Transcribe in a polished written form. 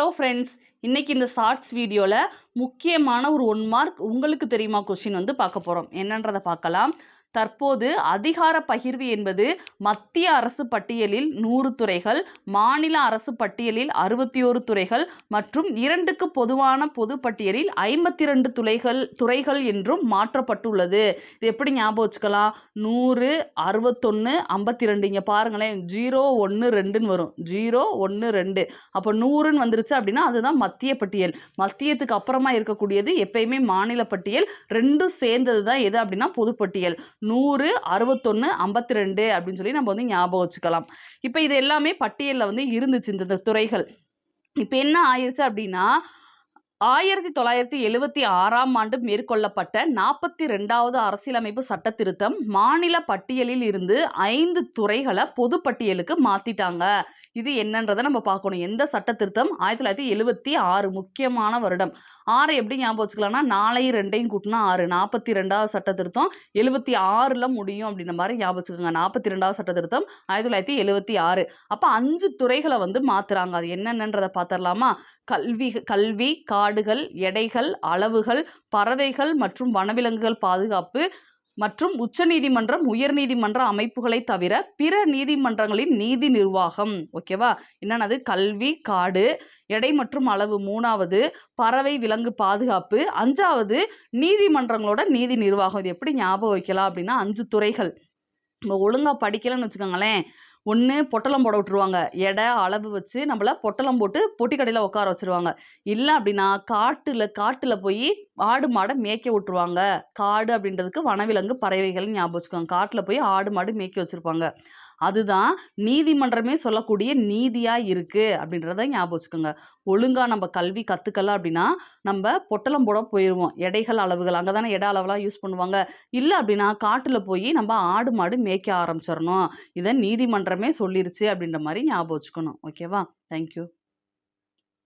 Hello friends, இன்னைக்கு இந்த shorts வீடியோவில் முக்கியமான ஒரு 1 மார்க் உங்களுக்கு தெரியுமா கொஸ்டின் வந்து பார்க்க போகிறோம். என்னன்றதை பார்க்கலாம். தற்போது அதிகார பகிர்வு என்பது மத்திய அரசு பட்டியலில் 100 துறைகள், மாநில அரசு பட்டியலில் 61 துறைகள் மற்றும் 2க்கு பொதுவான பொது பட்டியலில் 52 துறைகள் என்றும் மாற்றப்பட்டுள்ளது. இது எப்படி ஞாபகம் வச்சுக்கலாம்? 100, 61, 52. இங்கே பாருங்களேன், 0, 1, 2ன்னு வரும். 0, 1, 2. அப்போ 100ன்னு வந்துருச்சு அப்படின்னா அதுதான் மத்திய பட்டியல். மத்தியத்துக்கு அப்புறமா இருக்கக்கூடியது எப்பயுமே மாநில பட்டியல். ரெண்டும் சேர்ந்தது தான் எது அப்படின்னா பொதுப்பட்டியல். 100, 61, 52 அப்படின்னு சொல்லி நம்ம வந்து ஞாபகம் வச்சுக்கலாம். இப்போ இது எல்லாமே பட்டியலில் வந்து இருந்துச்சு இந்த துறைகள். இப்போ என்ன ஆயிடுச்சு அப்படின்னா 1976ஆம் ஆண்டு மேற்கொள்ளப்பட்ட 42வது அரசியலமைப்பு சட்ட திருத்தம் மாநில பட்டியலில் இருந்து 5 துறைகளை பொது பட்டியலுக்கு மாத்திட்டாங்க. இது என்னன்றதை நம்ம பார்க்கணும். எந்த சட்ட திருத்தம்? 1976, முக்கியமான வருடம். 6 எப்படி ஞாபகம் வச்சுக்கலாம்னா 4ஐயும் 2ஐயும் கூட்டினா 6. 42வது சட்ட திருத்தம் 76ல் முடியும் அப்படின்ற மாதிரி ஞாபகம் வச்சுக்கோங்க. 42வது சட்ட திருத்தம் 1976. அப்போ 5 துறைகளை வந்து மாத்துறாங்க. அது என்னென்னன்றதை பார்த்துடலாமா? கல்வி, காடுகள், எடைகள், அளவுகள், பறவைகள் மற்றும் வனவிலங்குகள் பாதுகாப்பு மற்றும் உச்சநீதிமன்றம், உயர்நீதிமன்ற அமைப்புகளை தவிர பிற நீதிமன்றங்களின் நீதி நிர்வாகம். ஓகேவா? என்னன்னது? கல்வி, காடு, எடை மற்றும் அளவு 3வது, பறவை விலங்கு பாதுகாப்பு 5வது, நீதிமன்றங்களோட நீதி நிர்வாகம். இது எப்படி ஞாபகம் வைக்கலாம் அப்படின்னா 5 துறைகள். நம்ம ஒழுங்காக படிக்கலன்னு வச்சுக்கோங்களேன், ஒன்று பொட்டலம் போட விட்டுருவாங்க. எடை அளவு வச்சு நம்மள பொட்டலம் போட்டு பொட்டி கடையில் உட்கார வச்சுருவாங்க. இல்லை அப்படின்னா காட்டில் போய் ஆடு மாடை மேய்க்க விட்டுருவாங்க. காடு அப்படின்றதுக்கு வனவிலங்கு பறவைகள் ஞாபகம் வச்சுக்கோங்க. காட்டில் போய் ஆடு மாடு மேய்க்க வச்சுருப்பாங்க. அதுதான் நீதிமன்றமே சொல்லக்கூடிய நீதியாக இருக்குது அப்படின்றத ஞாபகம் வச்சுக்கோங்க. ஒழுங்காக நம்ம கல்வி கற்றுக்கலாம் அப்படின்னா நம்ம பொட்டலம் போட போயிடுவோம். எடைகள், அளவுகள் அங்கே தானே எடை அளவுலாம் யூஸ் பண்ணுவாங்க. இல்லை அப்படின்னா காட்டில் போய் நம்ம ஆடு மாடு மேய்க்க ஆரம்பிச்சிடணும். இதை நீதிமன்றமே சொல்லிருச்சு அப்படின்ற மாதிரி ஞாபகம் வச்சுக்கணும். ஓகேவா? தேங்க்யூ.